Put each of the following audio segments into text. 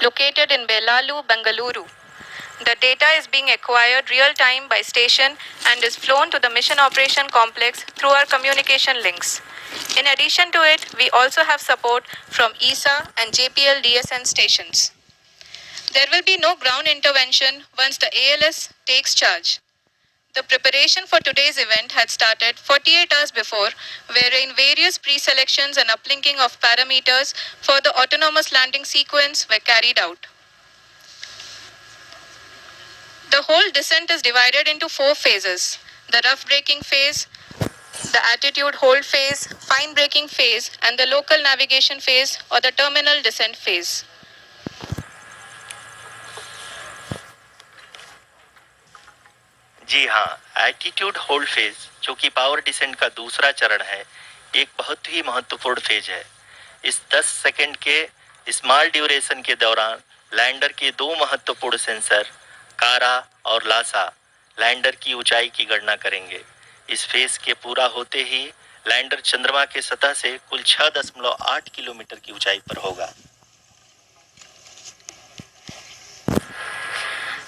located in Belalu, Bengaluru. The data is being acquired real-time by station and is flown to the mission operation complex through our communication links. In addition to it, we also have support from ESA and JPL DSN stations. There will be no ground intervention once the ALS takes charge. The preparation for today's event had started 48 hours before, wherein various pre-selections and uplinking of parameters for the autonomous landing sequence were carried out. The whole descent is divided into 4 phases: the rough braking phase, the attitude hold phase, fine braking phase, and the local navigation phase or the terminal descent phase. जी हाँ, attitude hold phase जो कि power descent का दूसरा चरण है, एक बहुत ही महत्वपूर्ण फेज है। इस 10 सेकंड के स्मॉल ड्यूरेशन के दौरान लैंडर के 2 महत्वपूर्ण सेंसर कारा और लासा लैंडर की ऊंचाई की गणना करेंगे। इस फेज के पूरा होते ही लैंडर चंद्रमा के सतह से कुल 6.8 किलोमीटर की ऊंचाई पर होगा।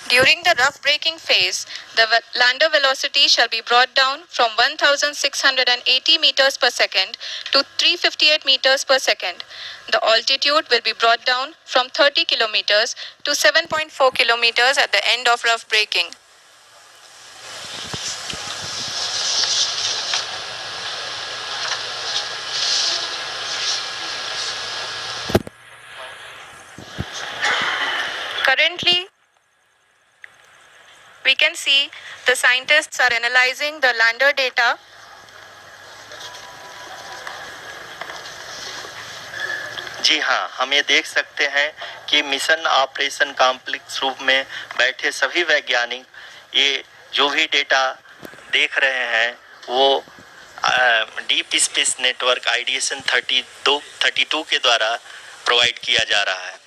During the rough braking phase, the lander velocity shall be brought down from 1,680 meters per second to 358 meters per second. The altitude will be brought down from 30 kilometers to 7.4 kilometers at the end of rough braking. Currently, we can see the scientists are analyzing the lander data. जी हाँ, हम ये देख सकते हैं कि mission operation complex रूप में बैठे सभी वैज्ञानिक ये जो भी डेटा देख रहे हैं वो डीप स्पेस नेटवर्क आइडिएशन 32 के द्वारा प्रोवाइड किया जा रहा है।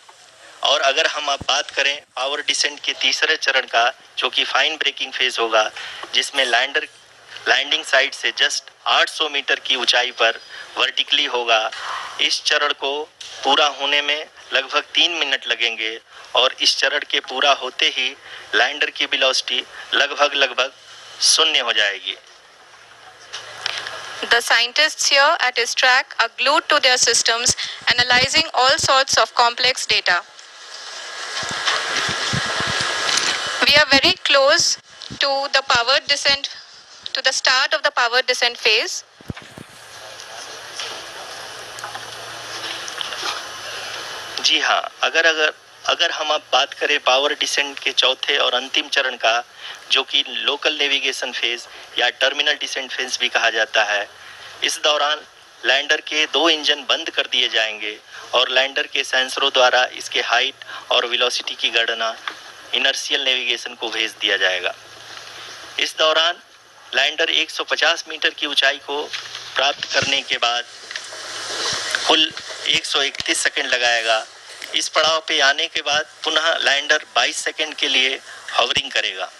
और अगर हम अब बात करें पावर डिसेंट के तीसरे चरण का, जो कि फाइन ब्रेकिंग फेज होगा, जिसमें लैंडर लैंडिंग साइट से जस्ट 800 मीटर की ऊंचाई पर वर्टिकली होगा। इस चरण को पूरा होने में लगभग 3 मिनट लगेंगे और इस चरण के पूरा होते ही लैंडर की वेलोसिटी लगभग 0 हो जाएगी। The scientists here at SHRI are glued to their systems, analyzing all sorts of complex data. We are very close to the power descent, to the start of the power descent phase. जी हाँ, अगर हम अब बात करें power descent के चौथे और अंतिम चरण का, जो कि लोकल नेविगेशन फेज या टर्मिनल डिसेंट फेज भी कहा जाता है, इस दौरान लैंडर के 2 इंजन बंद कर दिए जाएंगे और लैंडर के सेंसरों द्वारा इसके हाइट और वेलोसिटी की गणना इनर्शियल नेविगेशन को भेज दिया जाएगा। इस दौरान लैंडर 150 मीटर की ऊंचाई को प्राप्त करने के बाद कुल 131 सेकंड लगाएगा। इस पड़ाव पे आने के बाद पुनः लैंडर 22 सेकंड के लिए हॉवरिंग करेगा।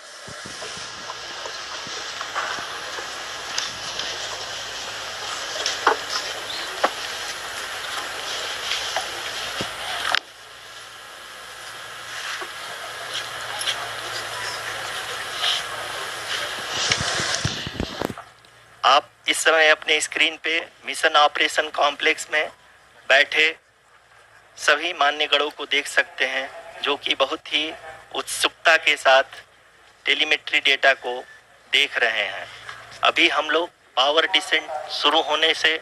आप इस समय अपने स्क्रीन पे मिशन ऑपरेशन कॉम्प्लेक्स में बैठे सभी मान्यगणों को देख सकते हैं, जो कि बहुत ही उत्सुकता के साथ टेलीमेट्री डेटा को देख रहे हैं। अभी हम लोग पावर डिसेंट शुरू होने से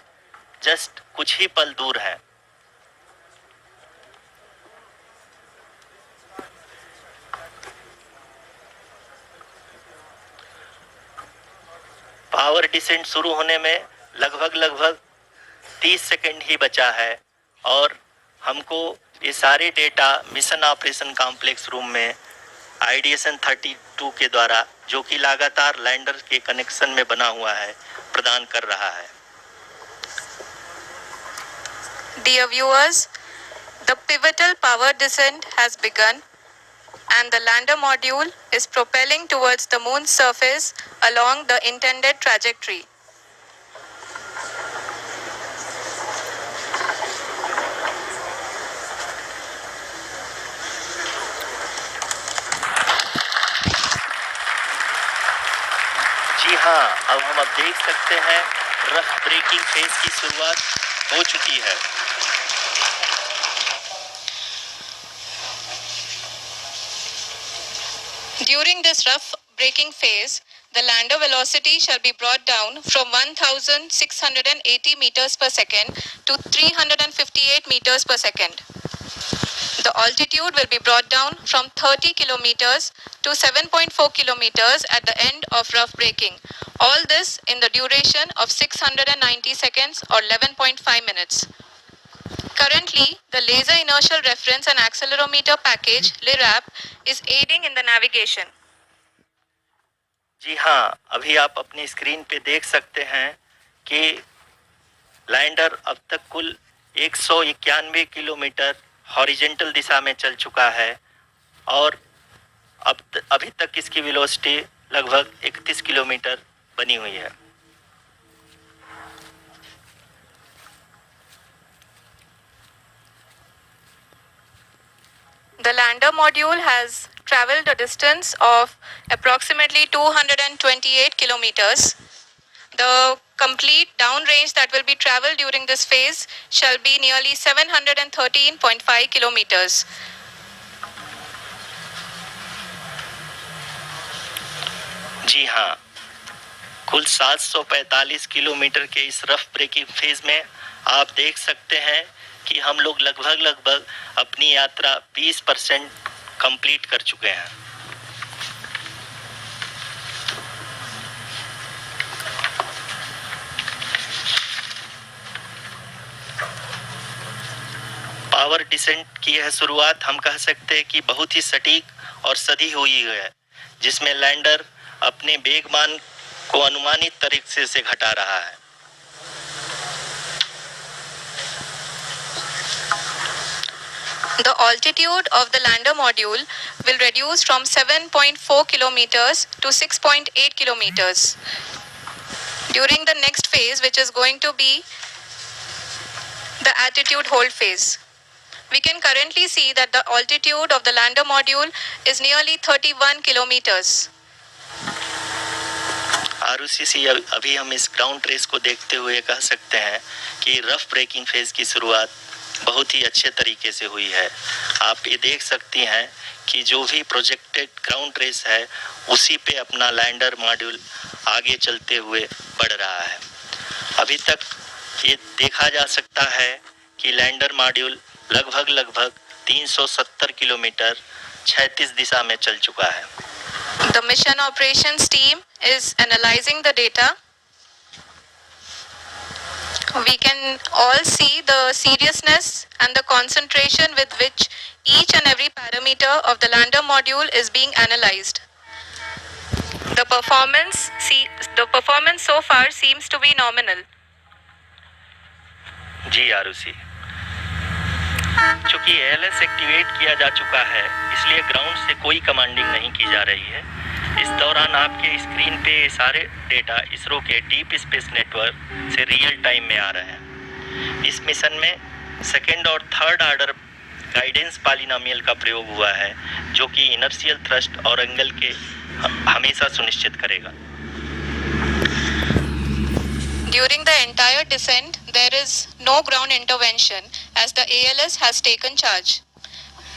जस्ट कुछ ही पल दूर हैं। पावर डिसेंट शुरू होने में लगभग 30 सेकंड ही बचा है और हमको ये सारे data mission operation complex room में आइडिएशन 32 के द्वारा, जो कि लगातार लैंडर के कनेक्शन में बना हुआ है, प्रदान कर रहा है। Dear viewers, the pivotal power descent has begun and the lander module is propelling towards the moon's surface along the intended trajectory. हाँ, अब देख सकते हैं रफ ब्रेकिंग फेज की शुरुआत हो चुकी है। During this rough braking phase, the lander velocity shall be brought down from 1,680 meters per second to 358 meters per second. The altitude will be brought down from 30 kilometers to 7.4 kilometers at the end of rough braking. All this in the duration of 690 seconds or 11.5 minutes. Currently, the Laser Inertial Reference and Accelerometer Package (LIRAP) is aiding in the navigation. जी हाँ, अभी आप अपनी screen पे देख सकते हैं कि lander अब तक कुल 191 किलोमीटर हॉरिजेंटल दिशा में चल चुका है और अभी तक इसकी वेलोसिटी लगभग 31 किलोमीटर बनी हुई है। The lander module has traveled a distance of approximately 228 kilometers. The complete downrange that will be traveled during this phase shall be nearly 713.5 kilometers. जी हाँ, कुल 745 किलोमीटर के इस रफ ब्रेकिंग फेज में आप देख सकते हैं कि हम लोग लगभग अपनी यात्रा 20% कंप्लीट कर चुके हैं। पावर डिसेंट की यह शुरुआत हम कह सकते हैं कि बहुत ही सटीक और सधी हुई है, जिसमें लैंडर अपने वेगमान को अनुमानित तरीके से घटा रहा है। The altitude of the lander module will reduce from 7.4 kilometers to 6.8 kilometers. During the next phase, which is going to be the attitude hold phase. We can currently see that the altitude of the lander module is nearly 31 kilometers. ROCC अभी हम इस ground race को देखते हुए कह सकते हैं कि रफ ब्रेकिंग फेज की शुरुआत बहुत ही अच्छे तरीके से हुई है। आप ये देख सकती हैं कि जो भी प्रोजेक्टेड ग्राउंड रेस है उसी पे अपना लैंडर मॉड्यूल आगे चलते हुए बढ़ रहा है। अभी तक ये देखा जा सकता है कि लैंडर मॉड्यूल लगभग 370 किलोमीटर 36 दिशा में चल चुका है। The mission operations team is analyzing the data. We can all see the seriousness and the concentration with which each and every parameter of the lander module is being analyzed. The performance so far seems to be nominal. जी आरुषि, चूंकि ALS activate किया जा चुका है इसलिए ground से कोई commanding नहीं की जा रही है। इस दौरान आपके स्क्रीन पे सारे डेटा इसरो के डीप स्पेस नेटवर्क से रियल टाइम में आ रहे हैं। इस मिशन में सेकेंड और थर्ड ऑर्डर गाइडेंस पॉलिनोमियल का प्रयोग हुआ है जो कि इनर्शियल थ्रस्ट और एंगल के हमेशा सुनिश्चित करेगा। During the entire descent, there is no ground intervention as the ALS has taken charge.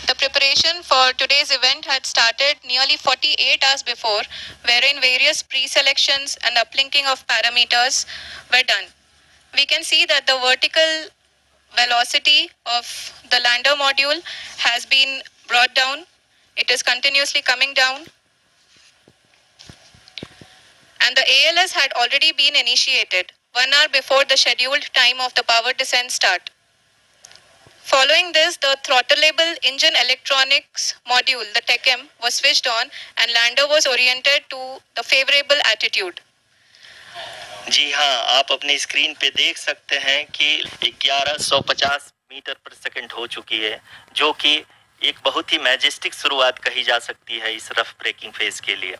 The preparation for today's event had started nearly 48 hours before, wherein various pre-selections and uplinking of parameters were done. We can see that the vertical velocity of the lander module has been brought down. It is continuously coming down. And the ALS had already been initiated 1 hour before the scheduled time of the power descent start. Following this, the throttleable engine electronics module, the TECM, was switched on and lander was oriented to the favorable attitude. जी हाँ, आप अपनी screen पे देख सकते हैं कि 1150 metre पर second हो चुकी है, जो कि एक बहुत ही मैजेस्टिक शुरुआत कही जा सकती है इस रफ ब्रेकिंग फेज के लिए।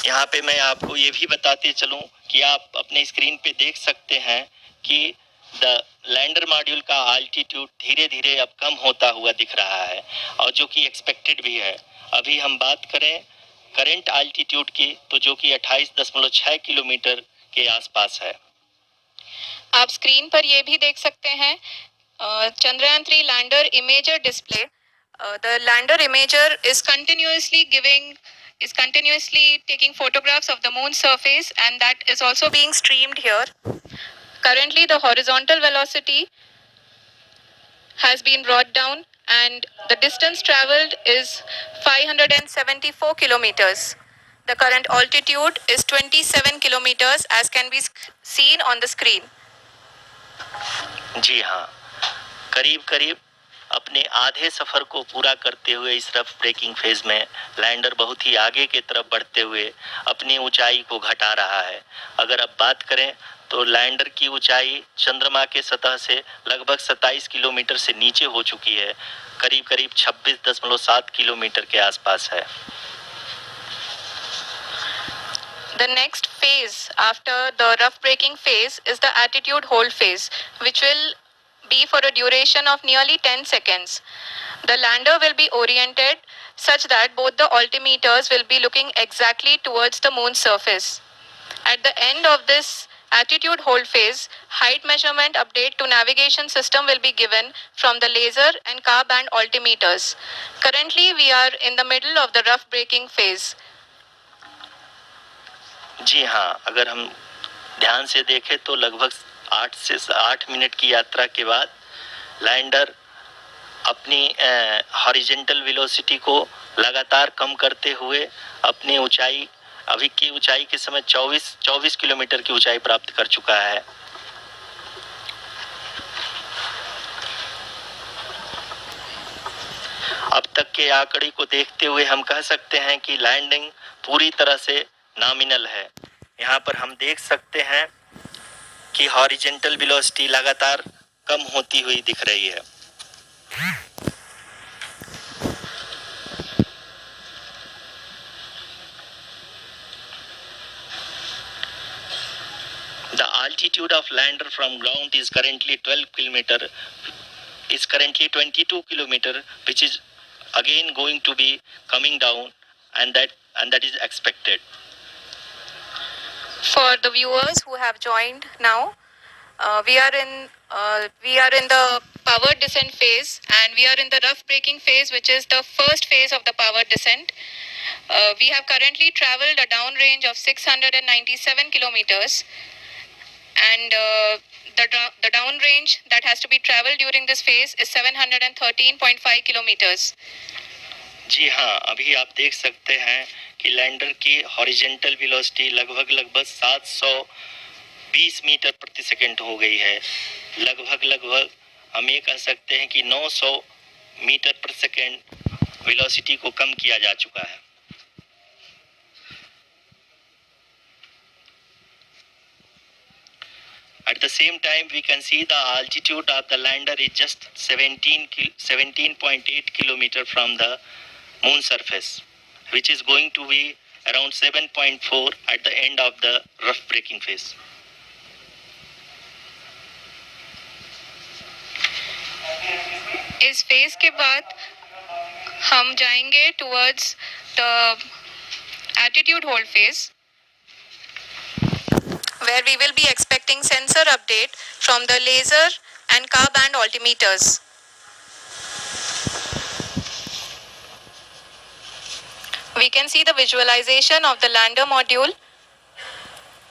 यहाँ पे मैं आपको ये भी बताते चलूं कि आप अपने स्क्रीन पे देख सकते हैं कि द लैंडर मॉड्यूल का आल्टीट्यूड धीरे धीरे अब कम होता हुआ दिख रहा है और जो कि एक्सपेक्टेड भी है। अभी हम बात करें करंट आल्टीट्यूड की तो जो कि 28.6 किलोमीटर के आसपास है। आप स्क्रीन पर ये भी देख सकते हैं Chandrayaan-3 lander imager display. The lander imager is continuously taking photographs of the moon's surface, and that is also being streamed here. Currently, the horizontal velocity has been brought down, and the distance traveled is 574 kilometers. The current altitude is 27 kilometers, as can be seen on the screen. जी हाँ, करीब करीब अपने आधे सफर को पूरा करते हुए इस रफ ब्रेकिंग फेज में लैंडर बहुत ही आगे की तरफ बढ़ते हुए अपनी ऊंचाई को घटा रहा है। अगर अब बात करें तो लैंडर की ऊंचाई चंद्रमा के सतह से लगभग 27 किलोमीटर से नीचे हो चुकी है, करीब करीब 26.7 किलोमीटर के आसपास है। The next phase after the rough braking phase is the attitude hold phase, which will be for a duration of nearly 10 seconds. The lander will be oriented such that both the altimeters will be looking exactly towards the moon's surface. At the end of this attitude hold phase, height measurement update to navigation system will be given from the laser and car band altimeters. Currently, we are in the middle of the rough braking phase. जी हाँ, अगर हम ध्यान से देखें तो लगभग 8 minute की यात्रा के बाद लैंडर अपनी हॉरिजॉन्टल वेलोसिटी को लगातार कम करते हुए अपनी ऊंचाई अभी की ऊंचाई के समय 24 किलोमीटर की ऊंचाई प्राप्त कर चुका है। अब तक के आंकड़े को देखते हुए हम कह सकते हैं कि लैंडिंग पूरी तरह से नॉमिनल है। यहाँ पर हम देख सकते हैं कि हॉरिजॉन्टल वेलोसिटी लगातार कम होती हुई दिख रही है। The altitude of lander from ground is currently 22 kilometer, which is again going to be coming down, and that is expected. For the viewers who have joined now, we are in the power descent phase, and we are in the rough braking phase, which is the first phase of the power descent. We have currently traveled a downrange of 697 kilometers, and the downrange that has to be traveled during this phase is 713.5 kilometers. जी हाँ, अभी आप देख सकते हैं कि lander की horizontal velocity लगभग 720 metre प्रति सेकंड हो गई है। लगभग हम ये कह सकते हैं कि 900 मीटर प्रति सेकंड वेलोसिटी को कम किया जा चुका है। At the same time, we can see the altitude of the lander is just 17.8 kilometer from the moon surface, which is going to be around 7.4 at the end of the rough braking phase. इस phase के बाद हम जाएंगे towards the attitude hold phase, where we will be expecting sensor update from the laser and car band altimeters. We can see the visualization of the lander module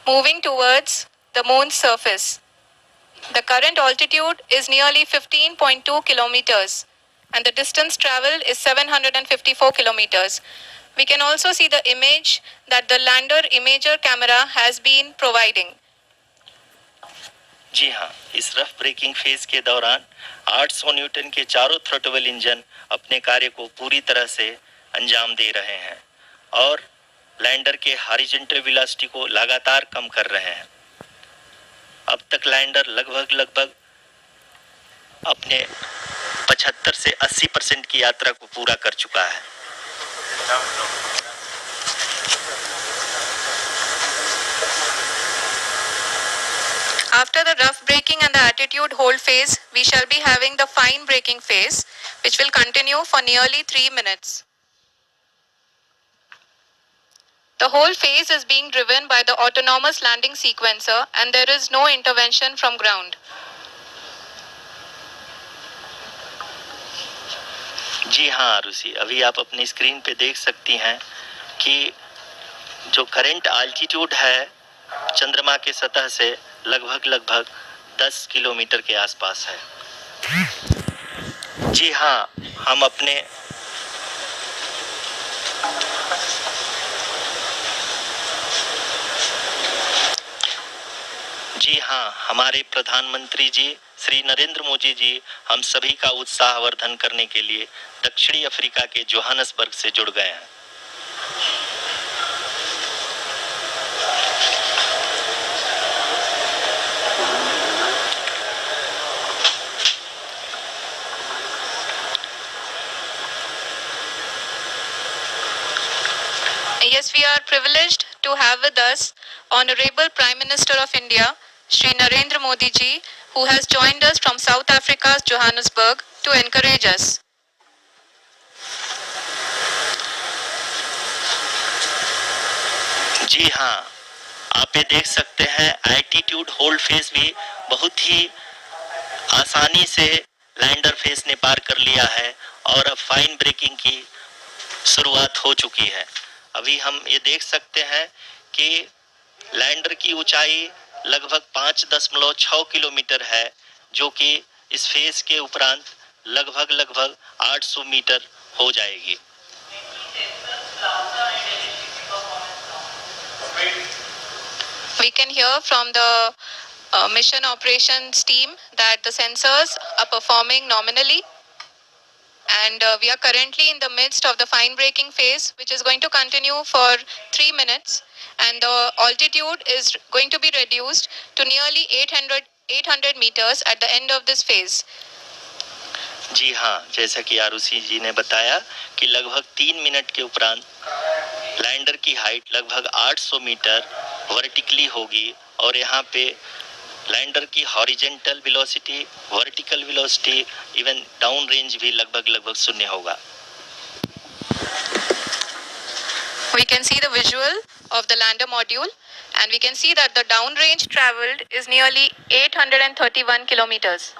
moving towards the moon's surface. The current altitude is nearly 15.2 kilometers, and the distance traveled is 754 kilometers. We can also see the image that the lander imager camera has been providing. जी हाँ, इस rough breaking phase के दौरान 800 Newton के चारों throttle engine अपने कार्य को पूरी तरह से अंजाम दे रहे हैं और लैंडर के हॉरिजॉन्टल वेलोसिटी को लगातार कम कर रहे हैं। अब तक लैंडर लगभग अपने 75 से 80% की यात्रा को पूरा कर चुका है। After the rough braking and the altitude hold phase, we shall be having the fine braking phase, which will continue for nearly 3 minutes. The whole phase is being driven by the autonomous landing sequencer and there is no intervention from ground. जी हाँ आरुषि, अभी आप अपनी screen पे देख सकती हैं कि जो करंट आल्टीट्यूड है चंद्रमा के सतह से लगभग 10 किलोमीटर के आसपास है। जी हाँ, हम अपने जी हाँ, हमारे प्रधानमंत्री जी श्री नरेंद्र मोदी जी हम सभी का उत्साहवर्धन करने के लिए दक्षिणी अफ्रीका के जोहान्सबर्ग से जुड़ गए हैं। Yes, we are privileged to have with us Honorable Prime Minister of India, Shri Narendra Modi ji, who has joined us from South Africa's Johannesburg to encourage us. जी हाँ, आप ये देख सकते हैं एल्टीट्यूड होल्ड फेज भी बहुत ही आसानी से लैंडर फेज ने पार कर लिया है और अब फाइन ब्रेकिंग की शुरुआत हो चुकी है। अभी हम ये देख सकते हैं कि लैंडर की ऊंचाई लगभग 5.6 किलोमीटर है, जो कि इस फेज के उपरांत लगभग 800 मीटर हो जाएगी। We can hear from the mission operations team that the sensors are performing nominally. And we are currently in the midst of the fine braking phase, which is going to continue for 3 minutes. And the altitude is going to be reduced to nearly 800 meters at the end of this phase. जी हाँ, जैसा कि आरुषि जी ने बताया कि लगभग 3 minute के उपरांत lander की हाइट लगभग 800 मीटर वर्टिकली होगी और यहाँ पे लैंडर की horizontal velocity, vertical velocity, even down range भी लगभग शून्य होगा। We can see the visual of the lander module and we can see that the down range traveled is nearly 831 kilometers.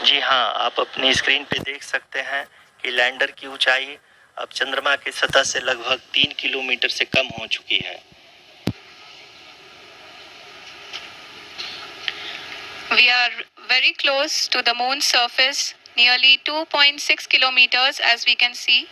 जी हाँ, आप अपनी स्क्रीन पे देख सकते हैं कि लैंडर की ऊंचाई अब चंद्रमा के सतह से लगभग 3 किलोमीटर से कम हो चुकी है। We are very close to the moon's surface, nearly 2.6 kilometers as we can see.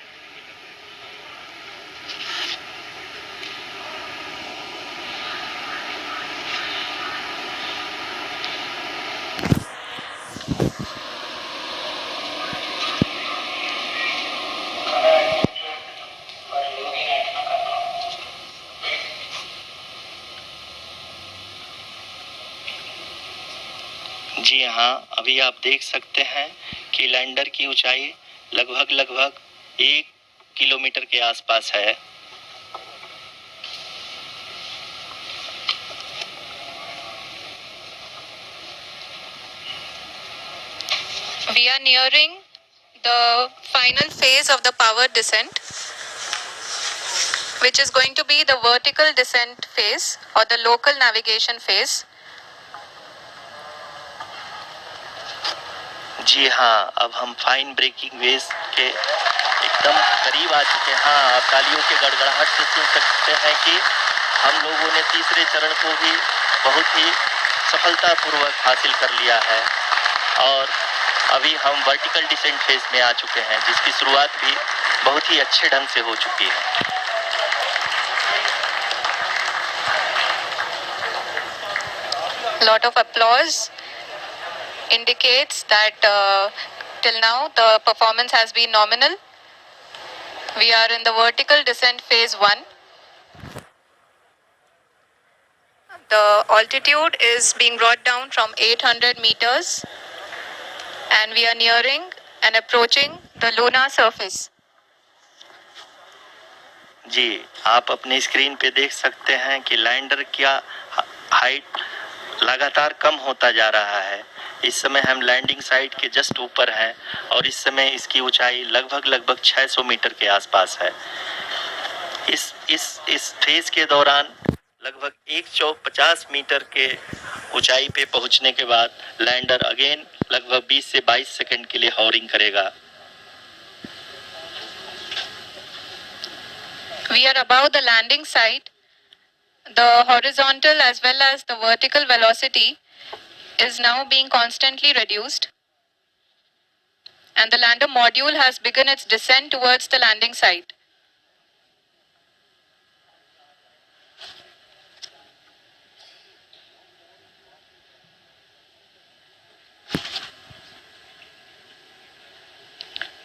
जी हाँ, अभी आप देख सकते हैं कि लैंडर की ऊंचाई लगभग 1 किलोमीटर के आसपास है। We are nearing the final phase of the power descent, which is going to be the vertical descent phase or the local navigation phase. जी हाँ, अब हम फाइन ब्रेकिंग वेज के एकदम करीब आ चुके हैं। हाँ, आप तालियों के गड़गड़ाहट से सुन सकते हैं कि हम लोगों ने तीसरे चरण को भी बहुत ही सफलतापूर्वक हासिल कर लिया है और अभी हम वर्टिकल डिसेंट फेज में आ चुके हैं, जिसकी शुरुआत भी बहुत ही अच्छे ढंग से हो चुकी है। Lot of applause indicates that till now the performance has been nominal. We are in the vertical descent phase 1. The altitude is being brought down from 800 meters and we are nearing and approaching the lunar surface. जी, आप अपनी screen पे देख सकते हैं कि lander का height लगातार कम होता जा रहा है। इस समय हम लैंडिंग साइट के जस्ट ऊपर हैं और इस समय इसकी ऊंचाई लगभग 600 मीटर के आसपास है। इस फेज के दौरान लगभग 150 मीटर के ऊंचाई पे पहुंचने के बाद लैंडर अगेन लगभग 20 से 22 सेकंड के लिए हॉवरिंग करेगा। We are above the landing site. The horizontal as well as the vertical velocity is now being constantly reduced, and the lander module has begun its descent towards the landing site.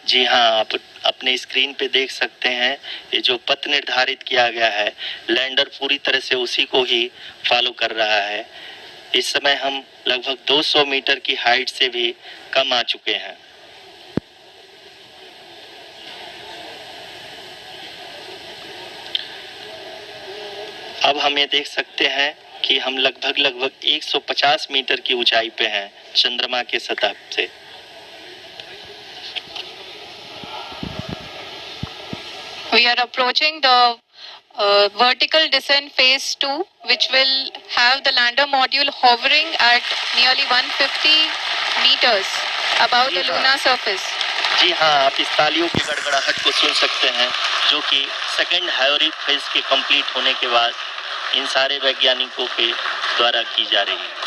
जी हाँ, आप अपने screen पे देख सकते हैं ये जो पथ निर्धारित किया गया है, लैंडर पूरी तरह से उसी को ही फॉलो कर रहा है। इस समय हम लगभग 200 मीटर की हाइट से भी कम आ चुके हैं। अब हम ये देख सकते हैं कि हम लगभग 150 मीटर की ऊंचाई पे हैं चंद्रमा के सतह से। We are approaching the vertical descent phase 2, which will have the lander module hovering at nearly 150 meters above the lunar surface. जी हाँ, आप इस तालियों की गड़गड़ाहट को सुन सकते हैं, जो कि सेकंड हाइब्रिड फेज के कंप्लीट होने के बाद इन सारे वैज्ञानिकों के द्वारा की जा रही है।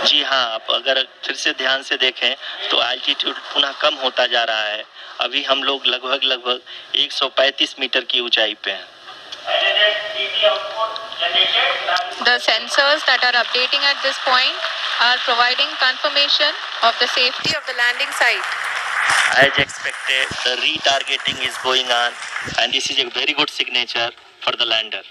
जी हाँ, आप अगर फिर से ध्यान से देखें तो एल्टीट्यूड पुनः कम होता जा रहा है। अभी हम लोग लगभग 135 मीटर की ऊंचाई पे हैं। The sensors that are updating at this point are providing confirmation of the safety of the landing site. As expected, the retargeting is going on, and this is a very good signature for the lander.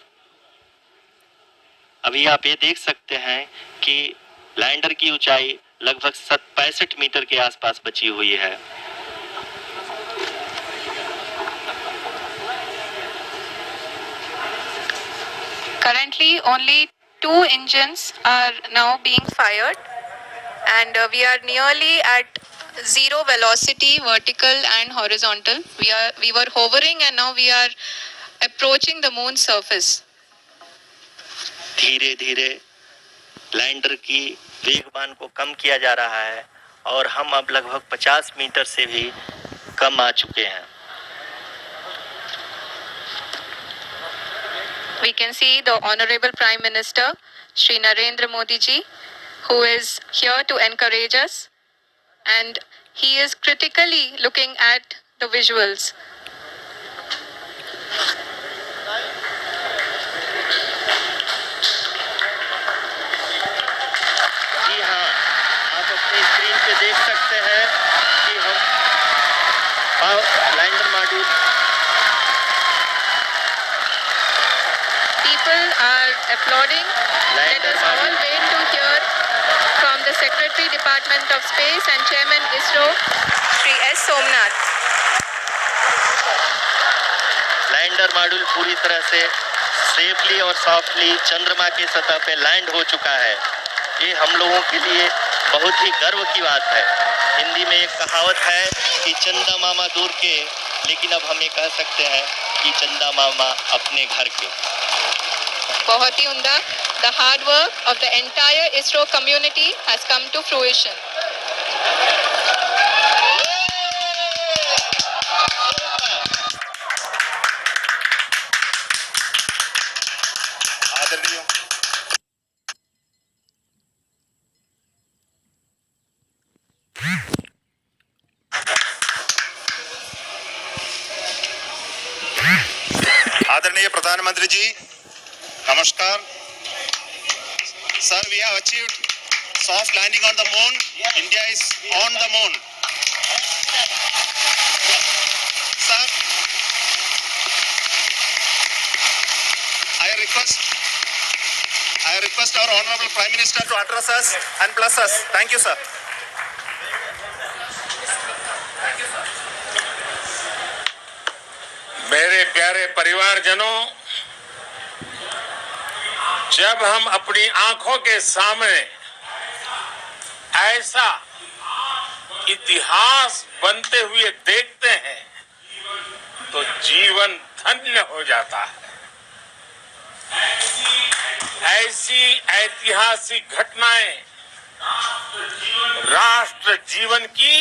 अभी आप ये देख सकते हैं कि lander की ऊंचाई लगभग 65 मीटर के आसपास बची हुई है। Currently, only 2 engines are now being fired, and we are nearly at zero velocity, vertical and horizontal. We were hovering, and now we are approaching the moon's surface. धीरे धीरे लैंडर की वेगमान को कम किया जा रहा है और हम अब लगभग 50 मीटर से भी कम आ चुके हैं। We can see the Honorable Prime Minister, Shri Narendra Modi ji, who is here to encourage us, and he is critically looking at the visuals. जी हाँ, आप अपनी स्क्रीन पे देख सकते हैं कि हम lander module People are applauding. Let us all wait to hear from the Secretary Department of Space and Chairman ISRO, Shri S. Somnath. Lander module पूरी तरह से सेफली और सॉफ्टली चंद्रमा की सतह पे लैंड हो चुका है। ये हम लोगों के लिए बहुत ही गर्व की बात है। हिंदी में एक कहावत है कि चंदा मामा दूर के, लेकिन अब हम ये कह सकते हैं कि चंदा मामा अपने घर के। बहुत ही उम्दा. The hard work of the entire ISRO community has come to fruition. आदरणीय प्रधानमंत्री जी, नमस्कार. Sir, we have achieved soft landing on the moon. India is on the moon. Sir, I request request our Honorable Prime Minister to address us and bless us. Thank you, sir. मेरे प्यारे परिवारजनों, जब हम अपनी आंखों के सामने ऐसा इतिहास बनते हुए देखते हैं तो जीवन धन्य हो जाता है। ऐसी ऐतिहासिक घटनाएं राष्ट्र जीवन की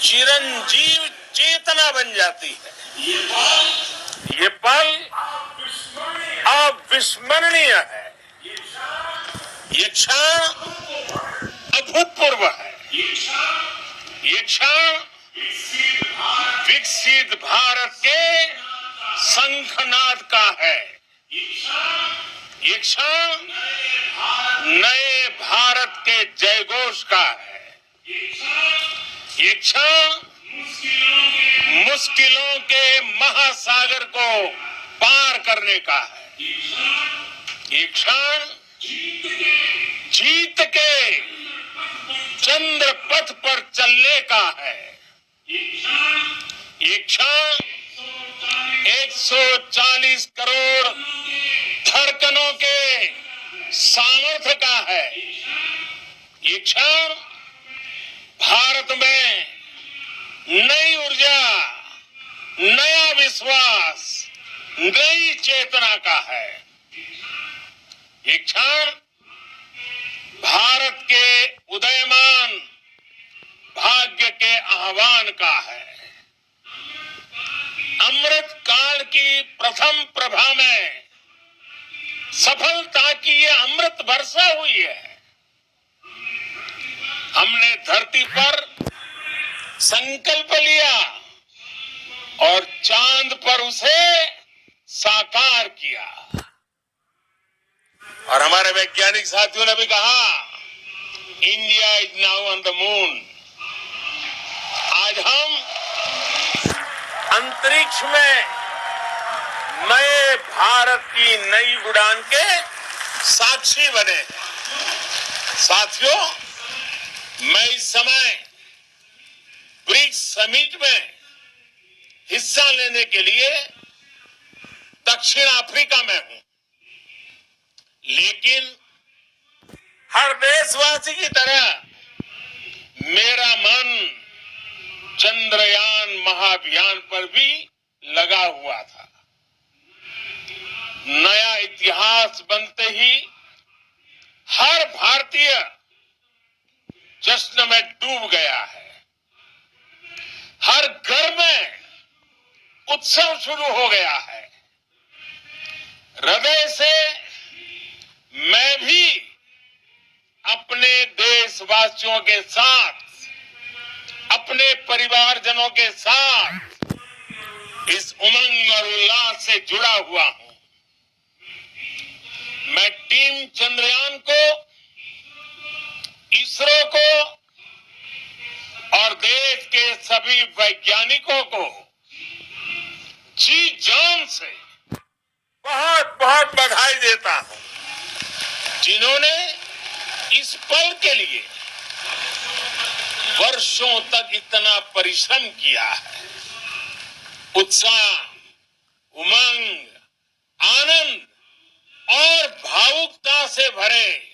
चिरंजीव चेतना बन जाती है। ये पल अविस्मरणीय है। ये क्षण अभूतपूर्व है। ये क्षण विकसित भारत के शंखनाद का है। ये क्षण नए भारत के जयघोष का है। ये क्षण मुश्किलों के महासागर को पार करने का है। ये क्षण जीत के चंद्र पथ पर चलने का है। ये क्षण 140 करोड़ धड़कनों के सामर्थ्य का है। ये क्षण भारत में नई ऊर्जा, नया विश्वास, नई चेतना का है। ये क्षण भारत के उदयमान भाग्य के आह्वान का है। अमृत काल की प्रथम प्रभा में सफलता की ये अमृत वर्षा हुई है। हमने धरती पर संकल्प लिया और चांद पर उसे साकार किया। और हमारे वैज्ञानिक साथियों ने भी कहा, India is now on the moon. आज हम अंतरिक्ष में नए भारत की नई उड़ान के साक्षी बने हैं। साथियों, मैं इस समय ब्रिक्स समिट में हिस्सा लेने के लिए दक्षिण अफ्रीका में हूं, लेकिन हर देशवासी की तरह मेरा मन चंद्रयान महाअभियान पर भी लगा हुआ था। नया इतिहास बनते ही हर भारतीय जश्न में डूब गया है। हर घर में उत्सव शुरू हो गया है। हृदय से मैं भी अपने देशवासियों के साथ, अपने परिवारजनों के साथ इस उमंग और उल्लास से जुड़ा हुआ हूं। मैं टीम चंद्रयान को, इसरो को और देश के सभी वैज्ञानिकों को जी जान से बहुत बहुत बधाई देता हूं, जिन्होंने इस पल के लिए वर्षों तक इतना परिश्रम किया है। उत्साह, उमंग, आनंद और भावुकता से भरे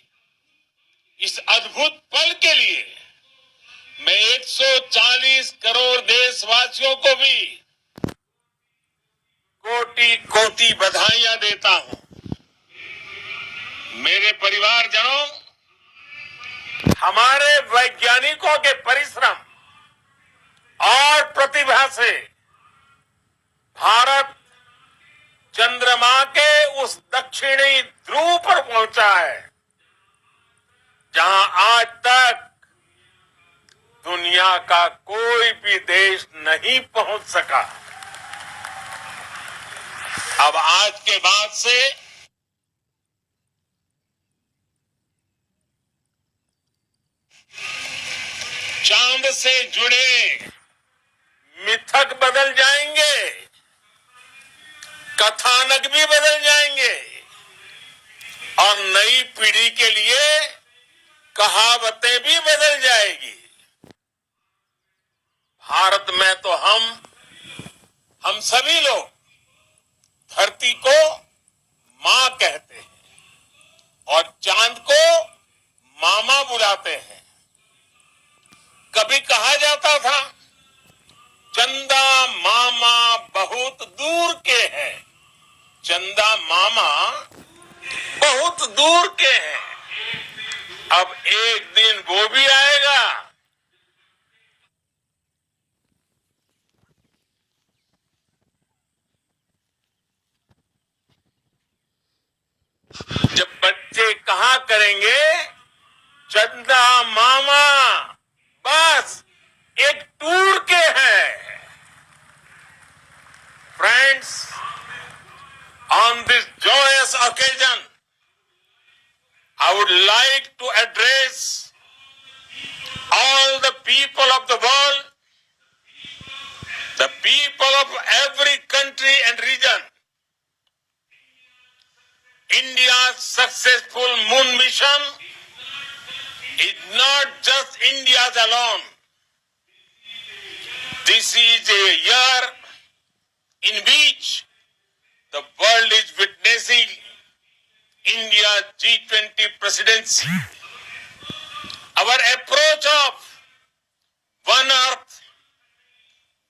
इस अद्भुत पल के लिए मैं 140 करोड़ देशवासियों को भी कोटि कोटि बधाइयां देता हूं। मेरे परिवारजनों, हमारे वैज्ञानिकों के परिश्रम और प्रतिभा से भारत चंद्रमा के उस दक्षिणी ध्रुव पर पहुंचा है, जहां आज तक दुनिया का कोई भी देश नहीं पहुंच सका। अब आज के बाद से चांद से जुड़े मिथक बदल जाएंगे, कथानक भी बदल जाएंगे। और नई पीढ़ी के लिए कहावतें भी बदल जाएगी। भारत में तो हम सभी लोग धरती को मां कहते हैं और चांद को मामा बुलाते हैं। कभी कहा जाता था चंदा मामा बहुत दूर के हैं, चंदा मामा बहुत दूर के हैं। अब एक दिन वो भी आएगा। जब बच्चे कहा करेंगे चंदा मामा बस एक टूर के हैं। Friends, on this joyous occasion, I would like to address all the people of the world, the people of every country and region. India's successful moon mission is not just India's alone. This is a year in which the world is witnessing India's G20 presidency. Our approach of one earth,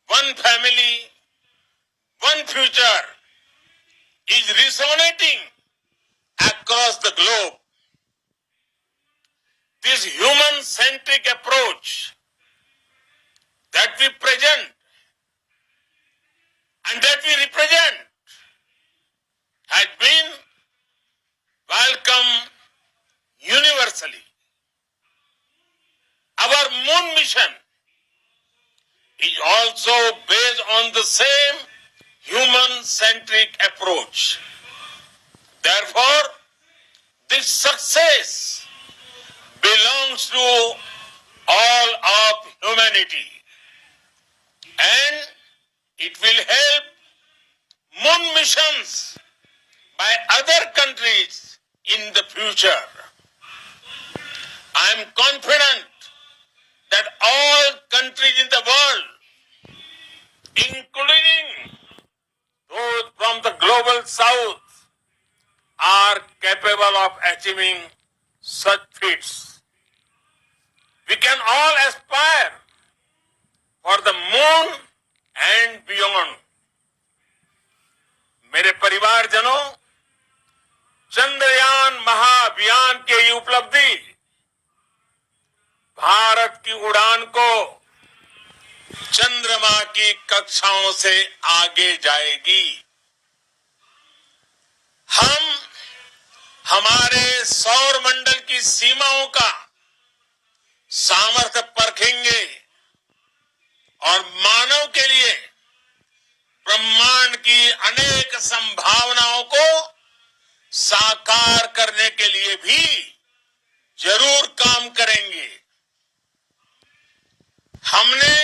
one family, one future is resonating across the globe. This human-centric approach that we present and that we represent has been welcomed universally. Our moon mission is also based on the same human-centric approach. Therefore, this success belongs to all of humanity, and it will help moon missions by other countries in the future. I am confident that all countries in the world, including those from the global south, are capable of achieving such feats. We can all aspire for the moon and beyond. मेरे परिवारजनों, चंद्रयान महाअभियान की ये उपलब्धि भारत की उड़ान को चंद्रमा की कक्षाओं से आगे जाएगी। हम हमारे सौर मंडल की सीमाओं का सामर्थ्य परखेंगे और मानव के लिए ब्रह्मांड की अनेक संभावनाओं को साकार करने के लिए भी जरूर काम करेंगे। हमने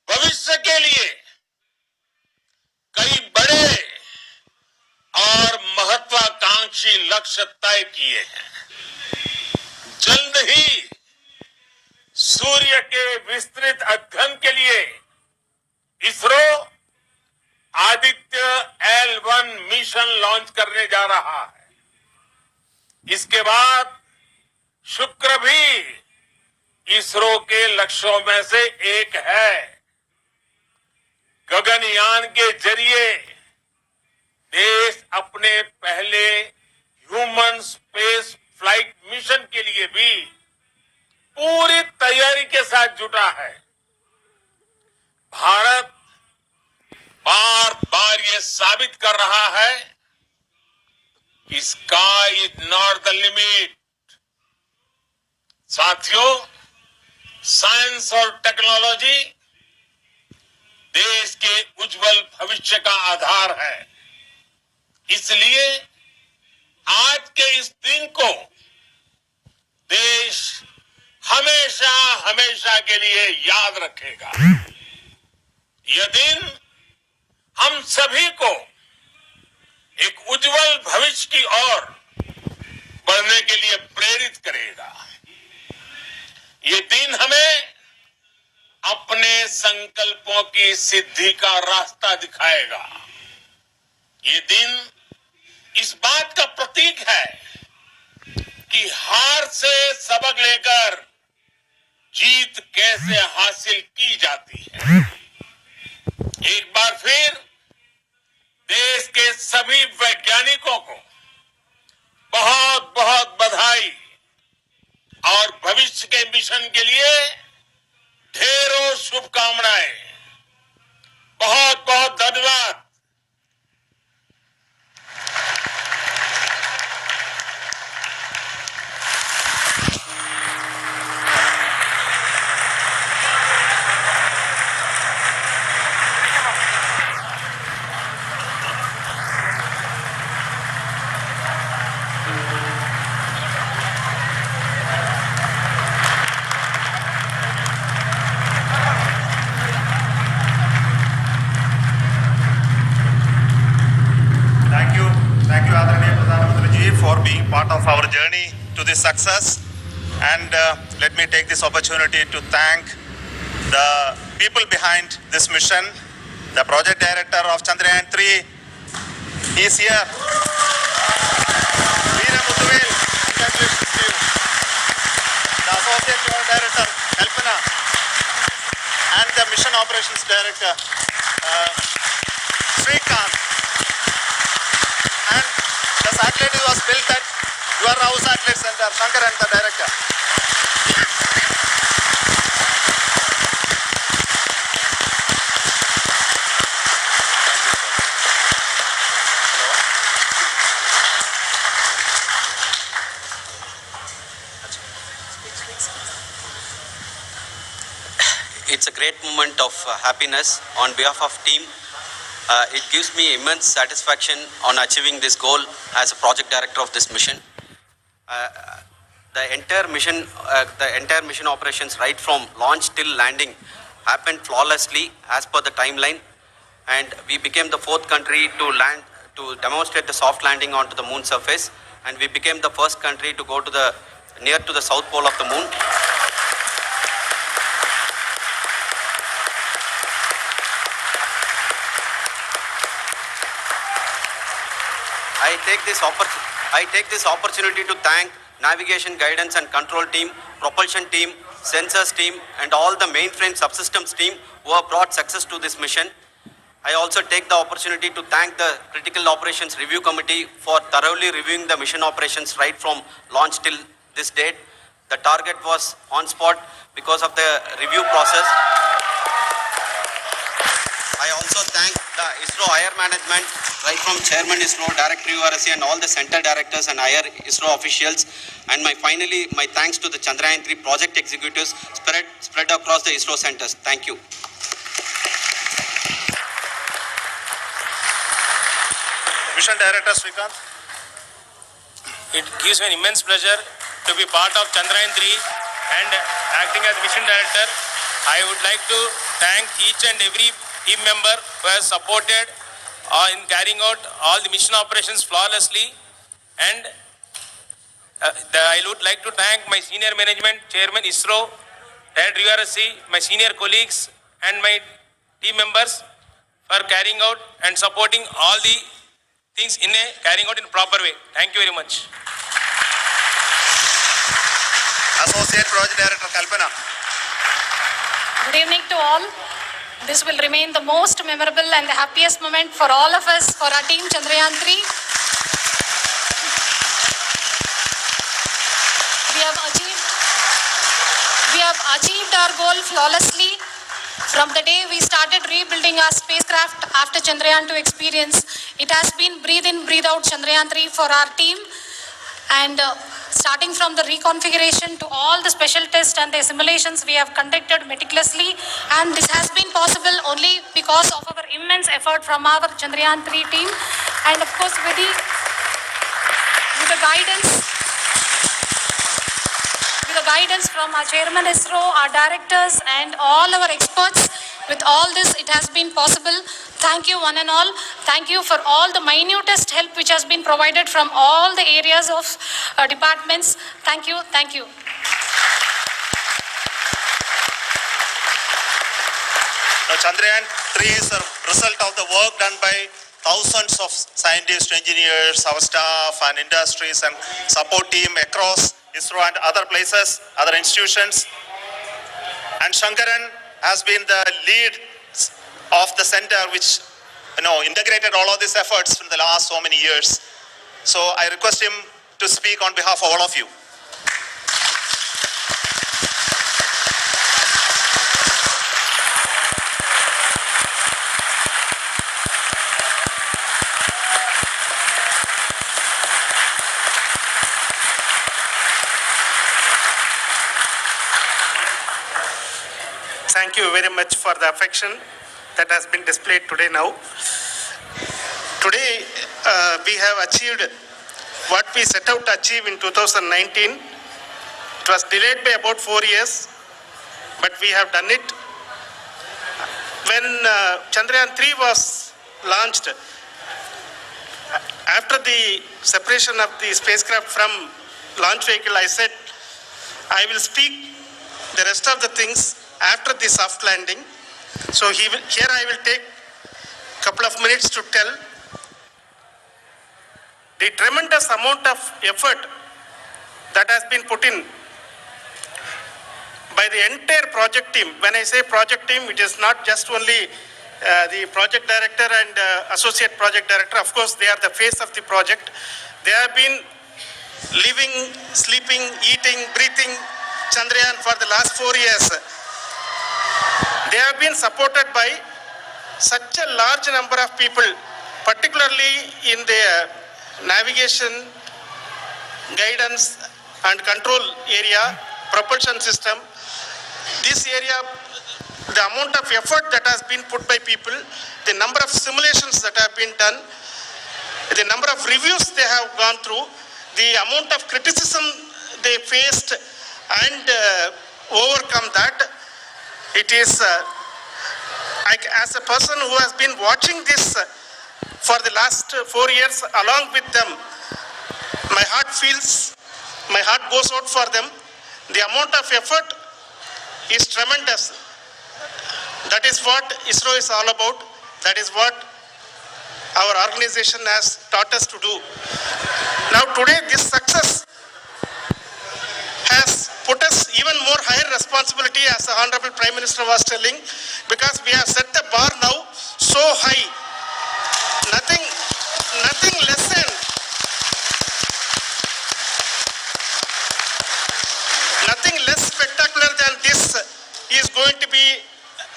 भविष्य के लिए कई बड़े और महत्वाकांक्षी लक्ष्य तय किए हैं। जल्द ही सूर्य के विस्तृत अध्ययन के लिए ISRO Aditya L1 mission launch करने जा रहा है। इसके बाद शुक्र भी इसरो के लक्ष्यों में से एक है। गगनयान के जरिए देश अपने पहले ह्यूमन स्पेस फ्लाइट मिशन के लिए भी पूरी तैयारी के साथ जुटा है। भारत बार बार ये साबित कर रहा है कि sky is not the limit. साथियों, साइंस और टेक्नोलॉजी देश के उज्जवल भविष्य का आधार है। इसलिए आज के इस दिन को देश हमेशा हमेशा के लिए याद रखेगा। यह दिन हम सभी को एक उज्जवल भविष्य की ओर बढ़ने के लिए प्रेरित करेगा। ये दिन हमें अपने संकल्पों की सिद्धि का रास्ता दिखाएगा। ये दिन इस बात का प्रतीक है कि हार से सबक लेकर जीत कैसे हासिल की जाती है। एक बार फिर देश के सभी वैज्ञानिकों को बहुत बहुत बधाई और भविष्य के मिशन के लिए ढेरों शुभकामनाएं। बहुत बहुत धन्यवाद। Thank you, Adranaya Pradhan Mantriji, for being part of our journey to this success. And let me take this opportunity to thank the people behind this mission. The project director of Chandrayan-3 is here. Veera Muthuvel, congratulations to you. The associate project director, Kalpana, and the mission operations director, Srikanth. And the satellite was built at your house satellite center, Shankar and the director. It's a great moment of happiness on behalf of team. It gives me immense satisfaction on achieving this goal as a project director of this mission. The entire mission operations right from launch till landing happened flawlessly as per the timeline, and we became the fourth country to land to demonstrate the soft landing onto the moon surface, and we became the first country to go to the near to the south pole of the moon. I take this opportunity to thank navigation, guidance and control team, propulsion team, sensors team and all the mainframe subsystems team who have brought success to this mission. I also take the opportunity to thank the Critical Operations Review Committee for thoroughly reviewing the mission operations right from launch till this date. The target was on spot because of the review process. I also thank the ISRO higher management, right from Chairman ISRO, Director URSC and all the center directors and higher ISRO officials. And my thanks to the Chandrayan-3 project executives spread across the ISRO centers. Thank you. Mission Director Srikanth. It gives me an immense pleasure to be part of Chandrayan-3 and acting as Mission Director. I would like to thank each and every team member who has supported in carrying out all the mission operations flawlessly. And I would like to thank my senior management, Chairman ISRO, Director URSC, my senior colleagues and my team members for carrying out and supporting all the things carrying out in a proper way. Thank you very much. Associate Project Director Kalpana. Good evening to all. This will remain the most memorable and the happiest moment for all of us, for our team Chandrayan-3. We have achieved our goal flawlessly. From the day we started rebuilding our spacecraft after Chandrayaan-2 experience, it has been breathe in, breathe out Chandrayan-3 for our team. And starting from the reconfiguration to all the special tests and the simulations we have conducted meticulously, and this has been possible only because of our immense effort from our Chandrayan-3 team, and of course with the guidance from our Chairman ISRO, our directors and all our experts. With all this, it has been possible. Thank you one and all. Thank you for all the minutest help which has been provided from all the areas of departments. Thank you. Thank you. Now, Chandrayan-3 is a result of the work done by thousands of scientists, engineers, our staff and industries and support team across ISRO and other places, other institutions. And Shankaran has been the lead of the center which integrated all of these efforts in the last so many years. So I request him to speak on behalf of all of you. Thank you very much for the affection that has been displayed today now. Today, we have achieved what we set out to achieve in 2019. It was delayed by about 4 years, but we have done it. When Chandrayan-3 was launched, after the separation of the spacecraft from launch vehicle, I said, I will speak the rest of the things after the soft landing. So here I will take a couple of minutes to tell the tremendous amount of effort that has been put in by the entire project team. When I say project team, it is not just only the project director and associate project director. Of course, they are the face of the project. They have been living, sleeping, eating, breathing Chandrayaan for the last 4 years. They have been supported by such a large number of people, particularly in the navigation, guidance and control area, propulsion system. This area, the amount of effort that has been put by people, the number of simulations that have been done, the number of reviews they have gone through, the amount of criticism they faced and overcome that. It is, as a person who has been watching this for the last 4 years along with them, my heart goes out for them. The amount of effort is tremendous. That is what ISRO is all about. That is what our organization has taught us to do. Now today this success has put us even more higher responsibility, as the Honorable Prime Minister was telling, because we have set the bar now so high. Nothing less spectacular than this is going to be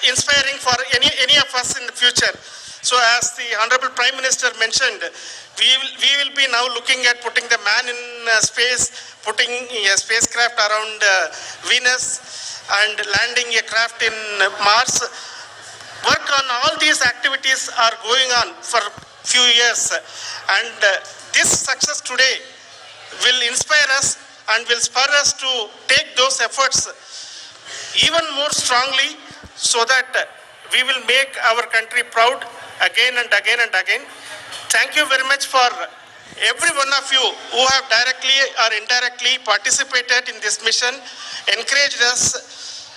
inspiring for any of us in the future. So as the Honorable Prime Minister mentioned, we will be now looking at putting the man in space, putting a spacecraft around Venus and landing a craft in Mars. Work on all these activities are going on for few years, and this success today will inspire us and will spur us to take those efforts even more strongly, so that we will make our country proud again and again and again. Thank you very much for every one of you who have directly or indirectly participated in this mission, encouraged us,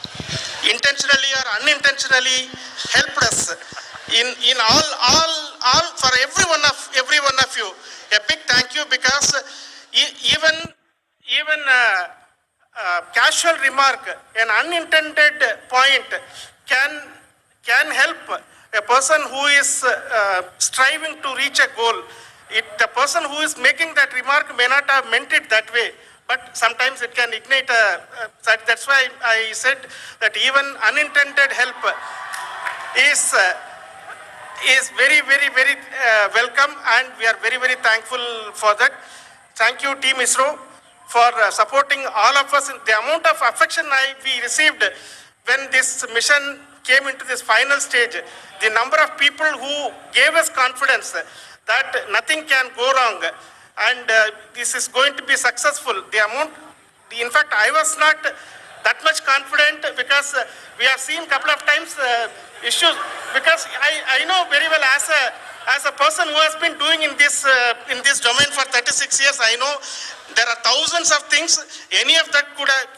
intentionally or unintentionally helped us in all for every one of you. A big thank you, because even casual remark, an unintended point can help a person who is striving to reach a goal. The person who is making that remark may not have meant it that way, but sometimes it can ignite that's why I said that even unintended help is very, very, very welcome, and we are very, very thankful for that. Thank you, Team ISRO, for supporting all of us. The amount of affection we received when this mission came into this final stage, the number of people who gave us confidence that nothing can go wrong and this is going to be successful. In fact, I was not that much confident, because we have seen a couple of times issues, because I know very well as a person who has been doing in this domain for 36 years, I know there are thousands of things. Any of that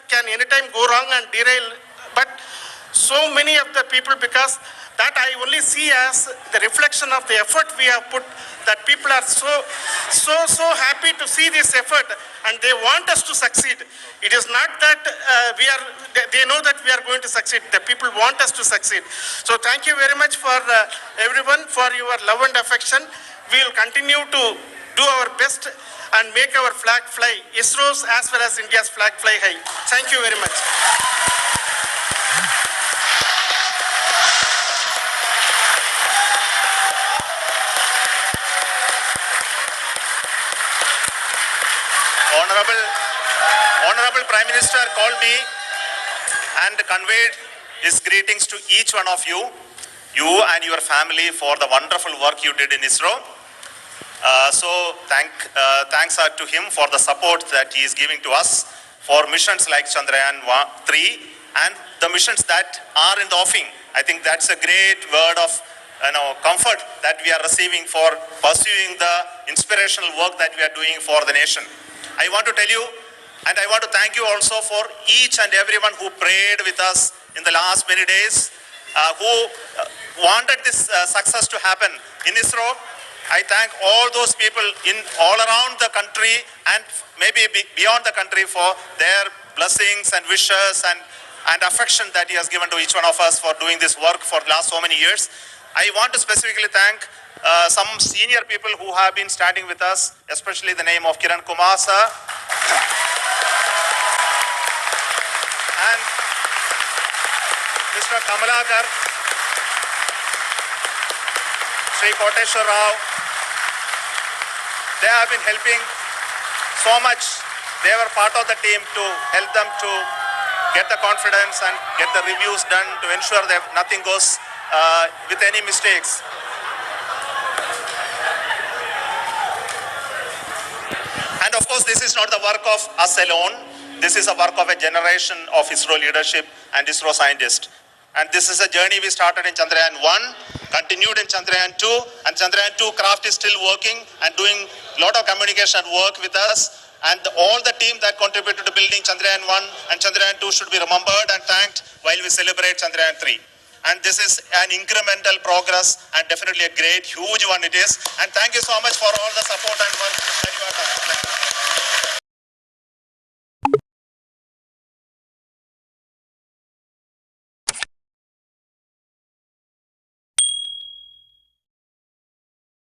can anytime go wrong and derail. But so many of the people, because that I only see as the reflection of the effort we have put, that people are so happy to see this effort and they want us to succeed. It is not that they know that we are going to succeed. The people want us to succeed. So thank you very much for everyone for your love and affection. We will continue to do our best and make our flag fly, ISRO's as well as India's flag fly high. Thank you very much. Honorable Prime Minister called me and conveyed his greetings to each one of you and your family for the wonderful work you did in ISRO. Thanks to him for the support that he is giving to us for missions like Chandrayan-3 and the missions that are in the offing. I think that's a great word of comfort that we are receiving for pursuing the inspirational work that we are doing for the nation. I want to tell you, and I want to thank you also for each and everyone who prayed with us in the last many days, who wanted this success to happen in ISRO. I thank all those people all around the country and maybe beyond the country for their blessings and wishes and affection that he has given to each one of us for doing this work for the last so many years. I want to specifically thank some senior people who have been standing with us, especially the name of Kiran Kumar sir and Mr. Kamalakar, Sri Koteshwar Rao. They have been helping so much. They were part of the team to help them to get the confidence and get the reviews done to ensure that nothing goes with any mistakes. And of course, this is not the work of us alone. This is a work of a generation of ISRO leadership and ISRO scientists. And this is a journey we started in Chandrayaan-1, continued in Chandrayaan-2, and Chandrayaan-2 craft is still working and doing a lot of communication work with us. And all the team that contributed to building Chandrayaan-1 and Chandrayaan-2 should be remembered and thanked while we celebrate Chandrayaan-3. And this is an incremental progress and definitely a great, huge one it is. And thank you so much for all the support and work that you have done.